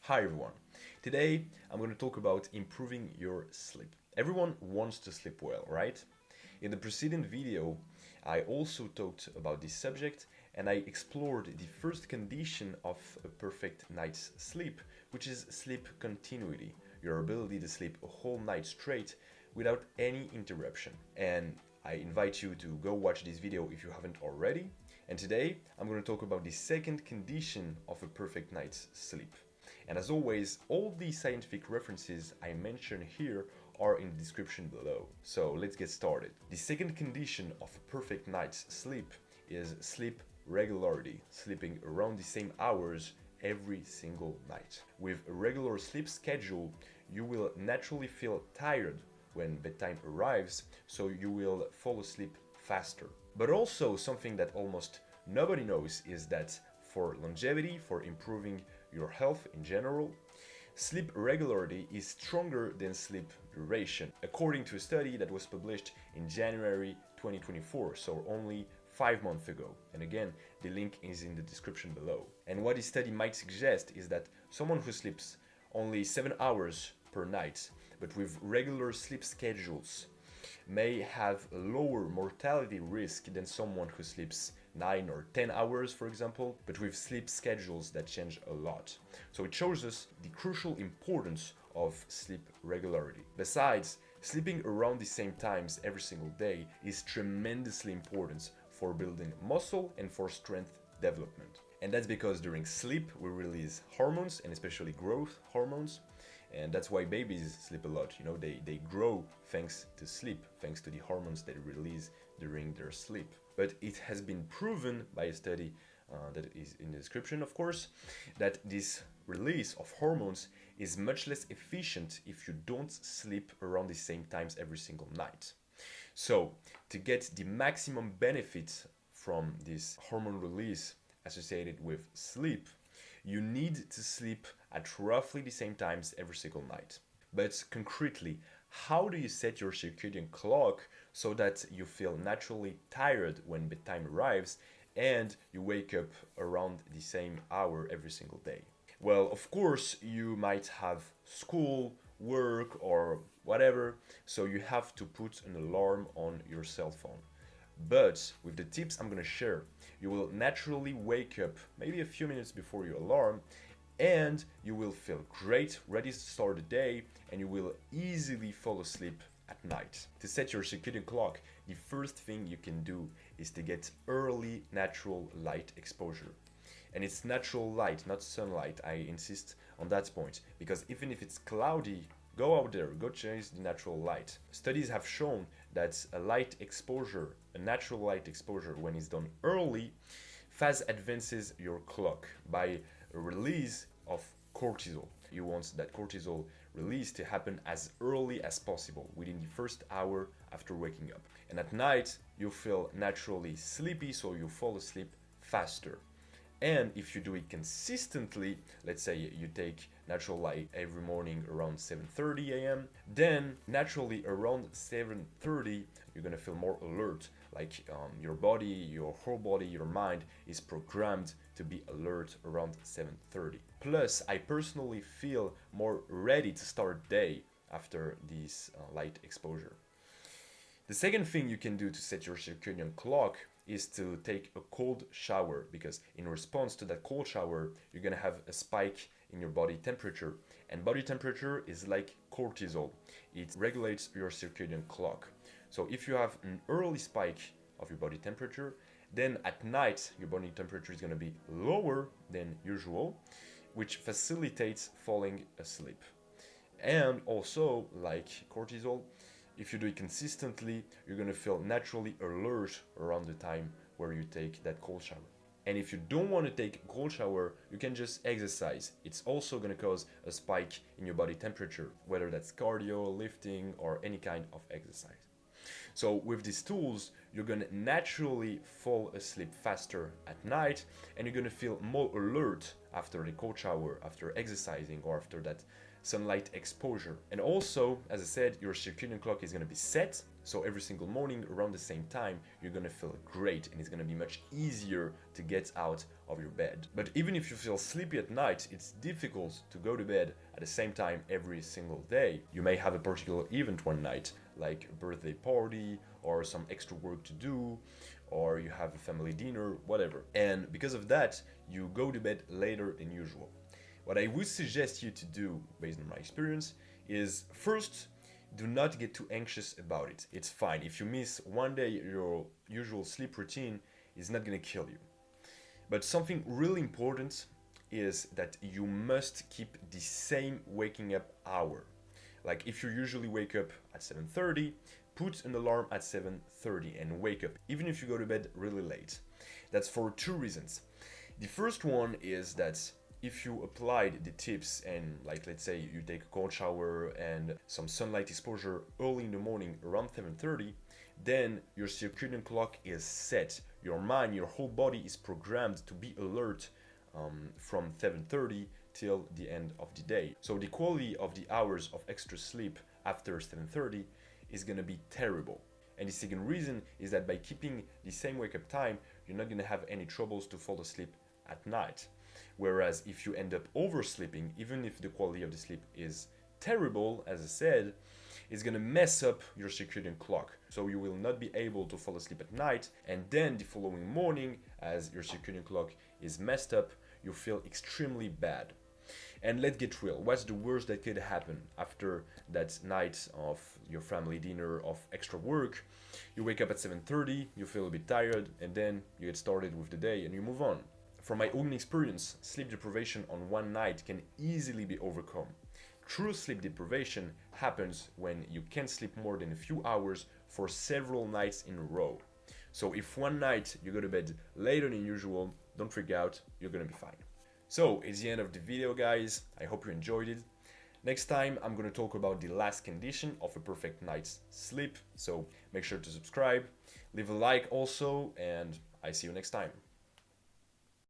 Hi everyone. Today I'm going to talk about improving your sleep. Everyone wants to sleep well, right? In the preceding video, I also talked about this subject and I explored the first condition of a perfect night's sleep, which is sleep continuity, your ability to sleep a whole night straight without any interruption. And I invite you to go watch this video if you haven't already. And today I'm going to talk about the second condition of a perfect night's sleep. And as always, all the scientific references I mention here are in the description below. So let's get started. The second condition of a perfect night's sleep is sleep regularity, sleeping around the same hours every single night. With a regular sleep schedule, you will naturally feel tired when bedtime arrives, so you will fall asleep faster. But also something that almost nobody knows is that for longevity, for improving your health in general, sleep regularity is stronger than sleep duration, according to a study that was published in January 2024, so only 5 months ago. And again, the link is in the description below. And what this study might suggest is that someone who sleeps only 7 hours per night, but with regular sleep schedules, may have a lower mortality risk than someone who sleeps 9 or 10 hours, for example, but with sleep schedules that change a lot. So it shows us the crucial importance of sleep regularity. Besides, sleeping around the same times every single day is tremendously important for building muscle and for strength development. And that's because during sleep we release hormones, and especially growth hormones. And that's why babies sleep a lot. You know, they grow thanks to sleep, thanks to the hormones they release during their sleep. But it has been proven by a study that is in the description, of course, that this release of hormones is much less efficient if you don't sleep around the same times every single night. So, to get the maximum benefit from this hormone release associated with sleep, you need to sleep at roughly the same times every single night. But concretely, how do you set your circadian clock so that you feel naturally tired when bedtime arrives and you wake up around the same hour every single day? Well, of course, you might have school, work, or whatever, so you have to put an alarm on your cell phone. But with the tips I'm gonna share, you will naturally wake up maybe a few minutes before your alarm and you will feel great, ready to start the day, and you will easily fall asleep at night. To set your circadian clock, the first thing you can do is to get early natural light exposure. And it's natural light, not sunlight. I insist on that point, because even if it's cloudy, go out there, go chase the natural light. Studies have shown that a natural light exposure, when it's done early, fast advances your clock by a release of cortisol. You want that cortisol release to happen as early as possible, within the first hour after waking up. And at night, you feel naturally sleepy, so you fall asleep faster. And if you do it consistently, let's say you take natural light every morning around 7:30 a.m., then naturally around 7:30 you're gonna feel more alert, like your body, your whole body, your mind is programmed to be alert around 7:30. Plus, I personally feel more ready to start day after this light exposure. The second thing you can do to set your circadian clock is to take a cold shower, because in response to that cold shower, you're gonna have a spike in your body temperature. And body temperature is like cortisol. It regulates your circadian clock. So if you have an early spike of your body temperature, then at night your body temperature is gonna be lower than usual, which facilitates falling asleep. And also, like cortisol, if you do it consistently, you're gonna feel naturally alert around the time where you take that cold shower. And if you don't want to take a cold shower, you can just exercise. It's also gonna cause a spike in your body temperature, whether that's cardio, lifting, or any kind of exercise. So with these tools, you're gonna naturally fall asleep faster at night, and you're gonna feel more alert after the cold shower, after exercising, or after that sunlight exposure. And also, as I said, your circadian clock is going to be set So every single morning around the same time, you're gonna feel great and it's gonna be much easier to get out of your bed. But even if you feel sleepy at night, it's difficult to go to bed at the same time every single day. You may have a particular event one night, like a birthday party or some extra work to do, or you have a family dinner, whatever. And because of that, you go to bed later than usual. What I would suggest you to do, based on my experience, is first, do not get too anxious about it. It's fine. If you miss one day, your usual sleep routine is not gonna kill you. But something really important is that you must keep the same waking up hour. Like if you usually wake up at 7:30, put an alarm at 7:30 and wake up, even if you go to bed really late. That's for two reasons. The first one is that if you applied the tips and, like, let's say you take a cold shower and some sunlight exposure early in the morning around 7:30, then your circadian clock is set. Your mind, your whole body is programmed to be alert from 7:30 till the end of the day. So the quality of the hours of extra sleep after 7:30 is gonna be terrible. And the second reason is that by keeping the same wake up time, you're not gonna have any troubles to fall asleep at night. Whereas if you end up oversleeping, even if the quality of the sleep is terrible, as I said, it's gonna mess up your circadian clock. So you will not be able to fall asleep at night, and then the following morning, as your circadian clock is messed up, you feel extremely bad. And let's get real, what's the worst that could happen after that night of your family dinner, of extra work? You wake up at 7:30, you feel a bit tired, and then you get started with the day and you move on. From my own experience, sleep deprivation on one night can easily be overcome. True sleep deprivation happens when you can't sleep more than a few hours for several nights in a row. So if one night you go to bed later than usual, don't freak out, you're gonna be fine. So it's the end of the video, guys. I hope you enjoyed it. Next time, I'm gonna talk about the last condition of a perfect night's sleep. So make sure to subscribe, leave a like also, and I see you next time.